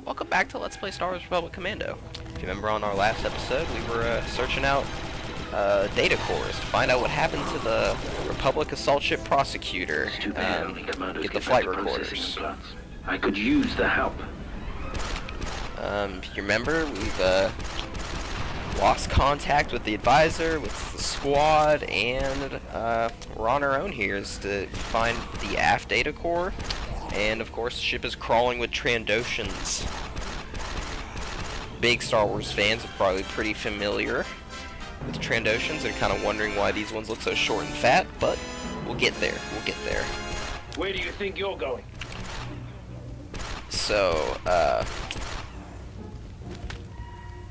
Welcome back to Let's Play Star Wars Republic Commando. If you remember on our last episode, we were searching out data cores to find out what happened to the Republic Assault Ship Prosecutor, get the flight recorders. I could use the help. If you remember, we've lost contact with the advisor, with the squad, and we're on our own here is to find the aft data core. And of course, the ship is crawling with Trandoshans. Big Star Wars fans are probably pretty familiar with Trandoshans. They're kind of wondering why these ones look so short and fat, but we'll get there. We'll get there. Where do you think you're going? So,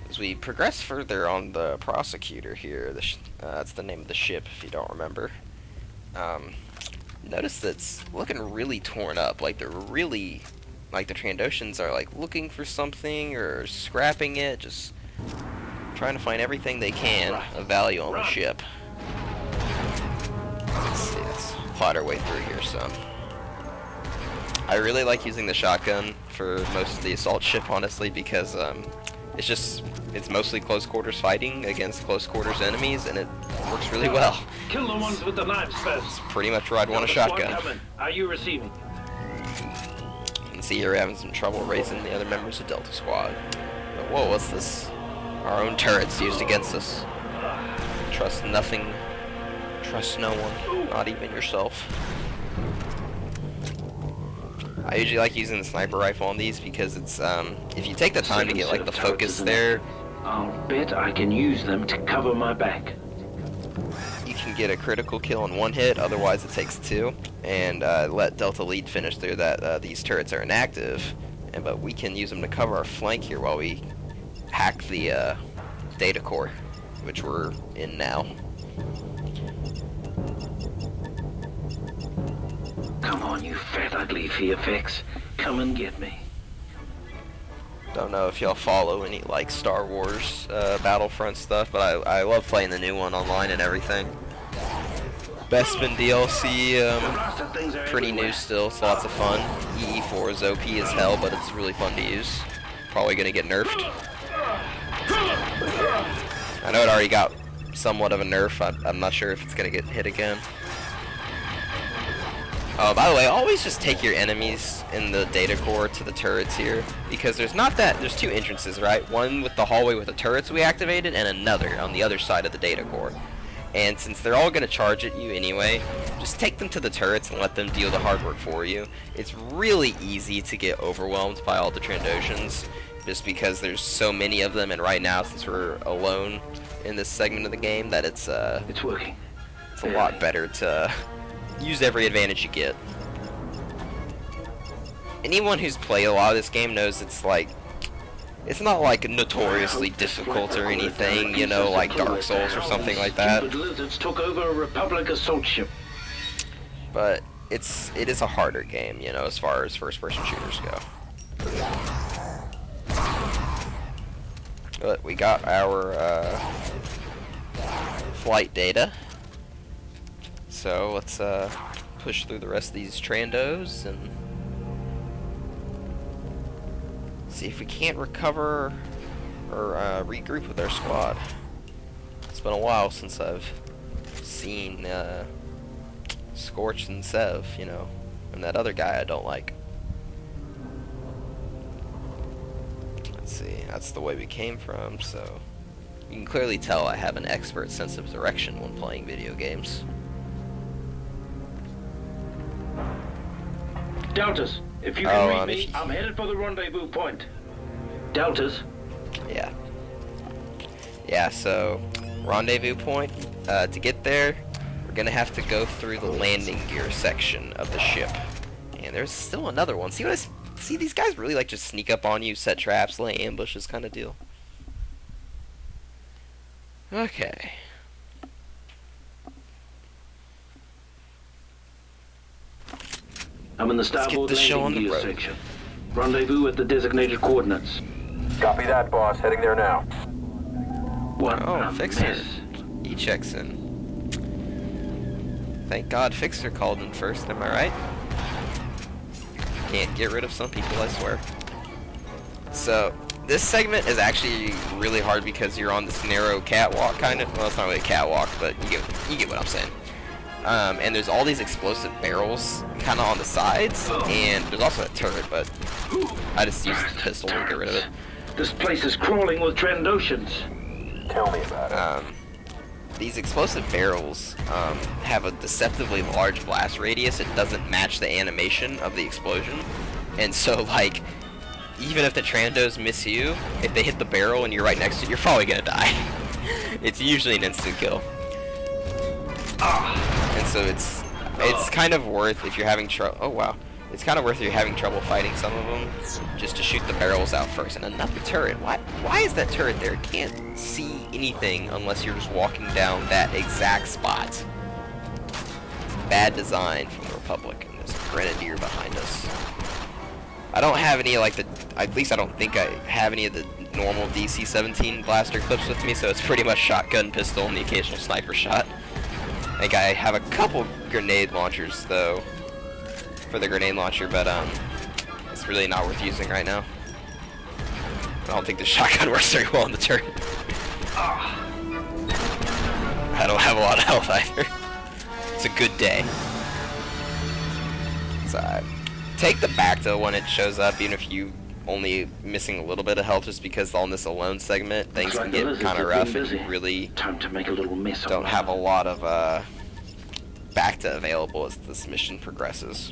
as we progress further on the Prosecutor here, that's the name of the ship if you don't remember. Notice that it's looking really torn up, like they're really, like the Trandoshans are like looking for something or scrapping it, just trying to find everything they can of value on the ship. Let's see, let's fight our way through here some. I really like using the shotgun for most of the assault ship, honestly, because it's mostly close quarters fighting against close quarters enemies, and it works really well. Kill the ones with the knives first. It's pretty much where I'd want a shotgun. Are you receiving? You can see you're having some trouble raising the other members of Delta Squad. But whoa, what's this? Our own turrets used against us. Trust nothing. Trust no one. Not even yourself. I usually like using the sniper rifle on these because it's, if you take the time to get like the focus there, I'll bet I can use them to cover my back. you can get a critical kill in one hit, otherwise it takes two, and let Delta Lead finish through that these turrets are inactive, but we can use them to cover our flank here while we hack the data core, which we're in now. Come on, you fat ugly VFX. Come and get me. Don't know if y'all follow any like Star Wars Battlefront stuff, but I love playing the new one online and everything. Bespin DLC, pretty new still, so lots of fun. EE4 is OP as hell, but it's really fun to use. Probably gonna get nerfed. I know it already got somewhat of a nerf. I'm not sure if it's gonna get hit again. Oh, by the way, always just take your enemies in the data core to the turrets here, because there's two entrances, right? One with the hallway with the turrets we activated, and another on the other side of the data core. And since they're all going to charge at you anyway, just take them to the turrets and let them deal the hard work for you. It's really easy to get overwhelmed by all the Trandoshans, just because there's so many of them, and right now, since we're alone in this segment of the game, that it's working. It's a lot better to use every advantage you get. Anyone who's played a lot of this game knows it's not like notoriously difficult or anything, you know, like Dark Souls or something like that. Took over a Republic assault ship. But it is a harder game, you know, as far as first-person shooters go. But we got our flight data. So let's push through the rest of these Trandos and see if we can't recover or regroup with our squad. It's been a while since I've seen Scorch and Sev, you know, and that other guy I don't like. Let's see, that's the way we came from, so you can clearly tell I have an expert sense of direction when playing video games. Deltas, if you can read me, I'm headed for the rendezvous point. Deltas. Yeah. Yeah, so rendezvous point, to get there, we're gonna have to go through the landing gear section of the ship. And there's still another one. See these guys really like just sneak up on you, set traps, lay ambushes kind of deal. Okay. I'm in the starboard landing gear section. Rendezvous at the designated coordinates. Copy that, boss. Heading there now. What Oh, Fixer. He checks in. Thank God Fixer called in first, am I right? Can't get rid of some people, I swear. So this segment is actually really hard because you're on this narrow catwalk, kind of. Well, it's not really a catwalk, but you get what I'm saying. And there's all these explosive barrels kind of on the sides, and there's also a turret, but I just used the pistol to get rid of it. This place is crawling with Trandoshans. Tell me about it. These explosive barrels have a deceptively large blast radius. It doesn't match the animation of the explosion, and so like, even if the Trandos miss you, if they hit the barrel and you're right next to it, you're probably gonna die. It's usually an instant kill. And so it's kind of worth if you're having trouble. Oh wow, it's kind of worth if you're having trouble fighting some of them, just to shoot the barrels out first. And another turret. Why is that turret there? It can't see anything unless you're just walking down that exact spot. It's bad design from the Republic. And there's a grenadier behind us. I don't have any at least I don't think I have any of the normal DC-17 blaster clips with me, so it's pretty much shotgun, pistol, and the occasional sniper shot. I think I have a couple grenade launchers though for the grenade launcher, but it's really not worth using right now. I don't think the shotgun works very well on the turret. I don't have a lot of health either. It's a good day. So take the Bacta when it shows up, even if you only missing a little bit of health, just because on this alone segment things can get kind of rough and you really Time to make a little mess don't have a lot of Bacta available as this mission progresses.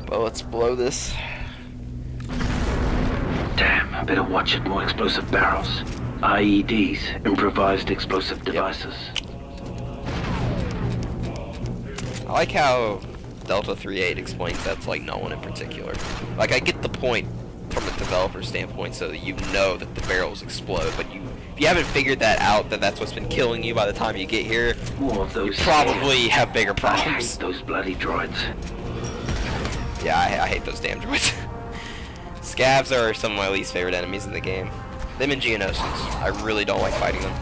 Well, let's blow this. Damn, I better watch it. More explosive barrels. IEDs, improvised explosive devices. I like how Delta 3.8 explains that to like no one in particular. Like, I get the point from a developer standpoint, so that you know that the barrels explode, but if you haven't figured that out, that that's what's been killing you by the time you get here, More of those you probably have bigger I problems. hate those bloody droids. Yeah, I hate those damn droids. Scavs are some of my least favorite enemies in the game. Them and Geonosis. I really don't like fighting them.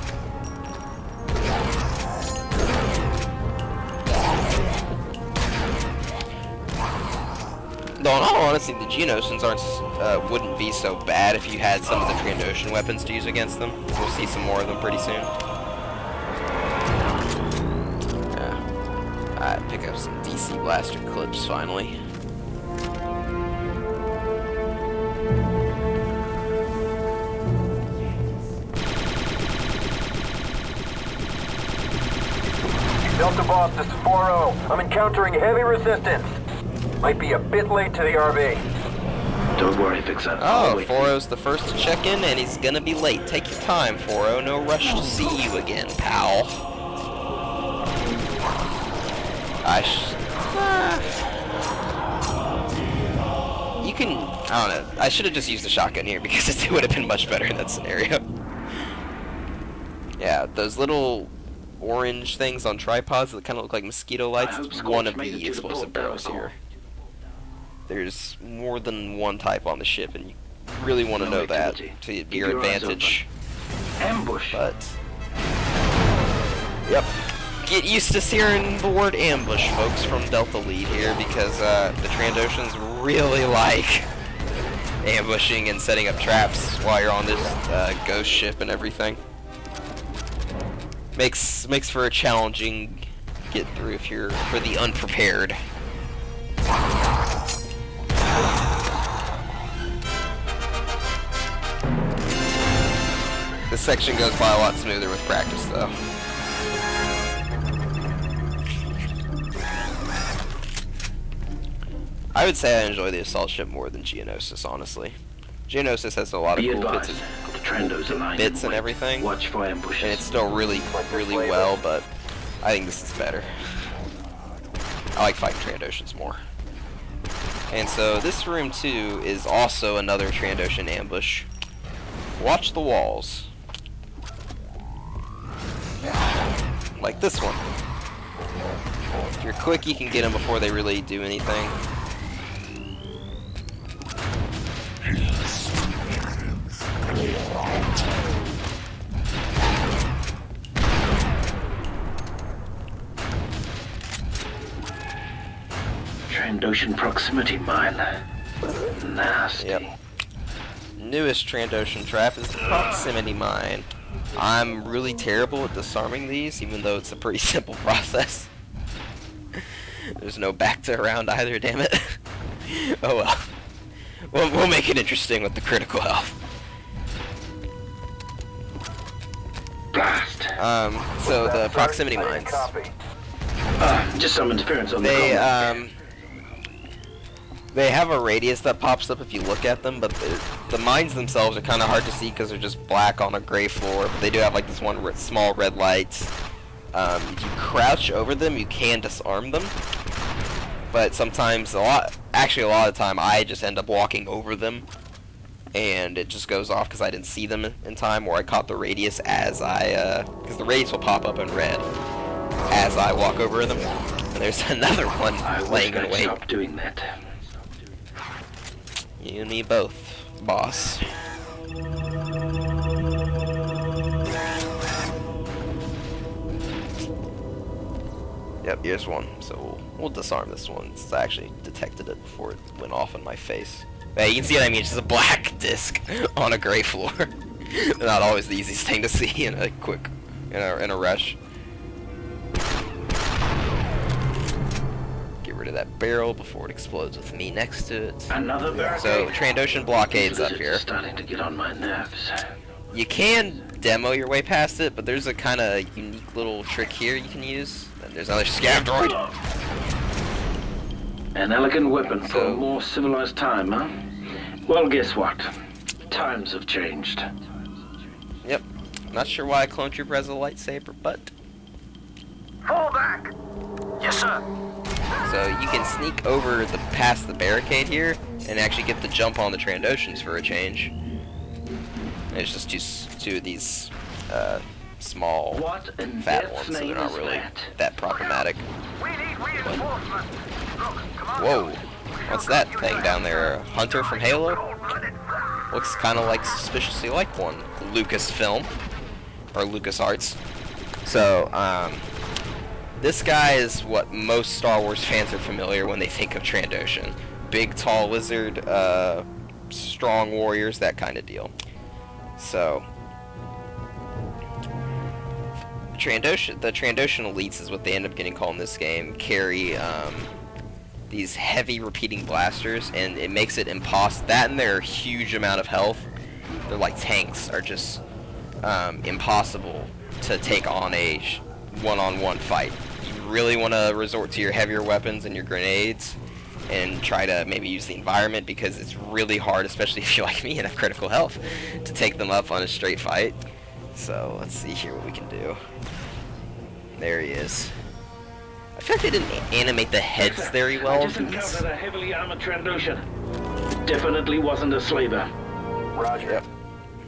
Though in all honesty, the Geonosis wouldn't be so bad if you had some of the Trandoshan weapons to use against them. We'll see some more of them pretty soon. Alright, pick up some DC blaster clips finally. Delta Boss, this is 4-0. I'm encountering heavy resistance. Might be a bit late to the RV. Don't worry, Fixer. Oh, 4-0's the first to check in, and he's gonna be late. Take your time, 4-0. No rush to see you again, pal. You can... I don't know. I should have just used the shotgun here, because it would have been much better in that scenario. Yeah, those little orange things on tripods that kind of look like mosquito lights, it's one of the explosive barrels here. There's more than one type on the ship, and you really want to know that to your advantage. Ambush. But, yep. Get used to hearing the word ambush, folks, from Delta Lead here, because the Trandoshans really like ambushing and setting up traps while you're on this ghost ship and everything. Makes for a challenging get through if you're for the unprepared. This section goes by a lot smoother with practice, though. I would say I enjoy the assault ship more than Geonosis, honestly. Geonosis has a lot of cool bits and everything, Watch for ambushes. and it's still really well, but I think this is better. I like fighting Trandoshans more. And so this room too is also another Trandoshan ambush. Watch the walls. Like this one. If you're quick, you can get them before they really do anything. Trandoshan proximity mine. Nasty. Yep. Newest Trandoshan trap is the proximity mine. I'm really terrible at disarming these, even though it's a pretty simple process. There's no back to around either, damn it. Oh well. We'll make it interesting with the critical health. Blast. So the proximity mines. Just some interference on the They have a radius that pops up if you look at them, but the mines themselves are kind of hard to see because they're just black on a gray floor. But they do have like this one small red light. If you crouch over them, you can disarm them. But sometimes, a lot of the time, I just end up walking over them, and it just goes off because I didn't see them in time, or I caught the radius as because the radius will pop up in red as I walk over them. And there's another one laying in wait. Stop doing that. You and me both, boss. Yep, here's one. So we'll disarm this one. It's actually detected it before it went off in my face. Hey, you can see what I mean. It's just a black disc on a gray floor. Not always the easiest thing to see in a in a rush. Get rid of that barrel before it explodes with me next to it. Another barricade. So Trandoshan blockades up here. Starting to get on my nerves. You can demo your way past it, but there's a kind of unique little trick here you can use. And there's another scav droid. An elegant weapon for a more civilized time, huh? Well, guess what? Times have changed. Yep. Not sure why a clone trooper has a lightsaber, but Fall back! Yes, sir. so you can sneak over past the barricade here and actually get the jump on the Trandoshans for a change. And it's just two of these small, What in fat death's ones, so name they're not is really that? problematic. We need reinforcements. Look, Whoa! What's that thing down there? A hunter from Halo? Looks kind of like suspiciously like one. Lucasfilm or LucasArts. So, this guy is what most Star Wars fans are familiar when they think of Trandoshan. Big, tall lizard, strong warriors, that kind of deal. So, the Trandoshan elites is what they end up getting called in this game. Carry these heavy repeating blasters, and it makes it impossible. That and their huge amount of health, they're like tanks, are just impossible to take on a one-on-one fight. You really want to resort to your heavier weapons and your grenades and try to maybe use the environment, because it's really hard, especially if you're like me and have critical health, to take them up on a straight fight. So let's see here what we can do. There he is. I feel like they didn't animate the heads very well. I just encountered a heavily armored Trandoshan. Definitely wasn't a slaver. Roger. Yep.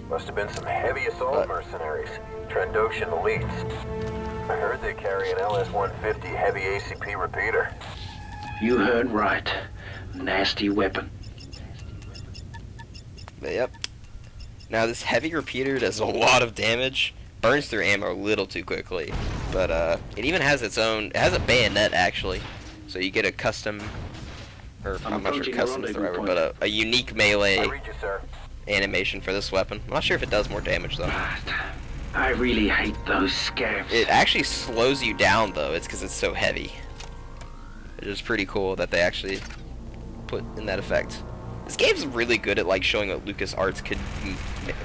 Must have been some heavy assault mercenaries. Trandoshan elites. I heard they carry an LS-150 heavy ACP repeater. You heard right. Nasty weapon. But yep. Now this heavy repeater does a lot of damage. Burns through ammo a little too quickly. But it even has its own, it has a bayonet actually. So you get a custom, or I'm not sure custom is the right word, but a unique melee I read you, sir. animation for this weapon. I'm not sure if it does more damage though. I really hate those scavs. It actually slows you down though. It's because it's so heavy. It is pretty cool that they actually put in that effect. This game's really good at like showing what LucasArts could,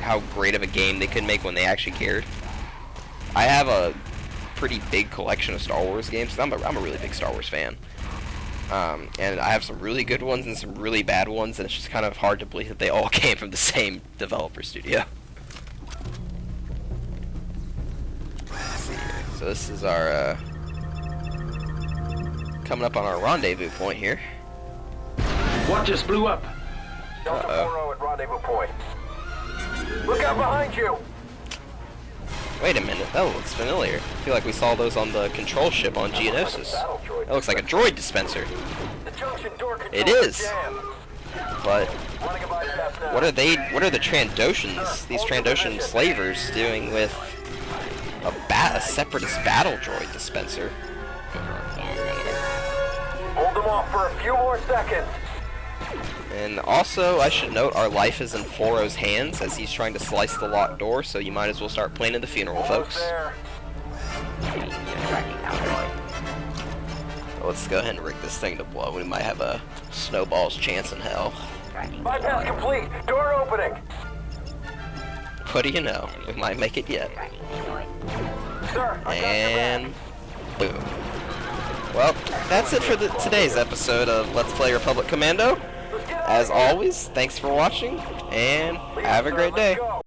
how great of a game they could make when they actually cared. I have a pretty big collection of Star Wars games. I'm a really big Star Wars fan. And I have some really good ones and some really bad ones, and it's just kind of hard to believe that they all came from the same developer studio. Let's see here. So this is our, coming up on our rendezvous point here. What just blew up? Delta 4-0 at rendezvous point. Look out behind you! Wait a minute, that looks familiar. I feel like we saw those on the control ship on Geonosis. That looks like a droid dispenser. The junction door It control is. jammed. But Running a bypass now. what are the Trandoshans, these Trandoshan slavers, doing with a separatist battle droid dispenser? Hold them off for a few more seconds. And also, I should note, our life is in Foro's hands as he's trying to slice the locked door, so you might as well start planning the funeral, folks. Let's go ahead and rig this thing to blow. We might have a snowball's chance in hell. Bypass complete. Door opening. What do you know? We might make it yet. Sir, And boom. Well, that's it for today's episode of Let's Play Republic Commando. As always, thanks for watching, and have a great day.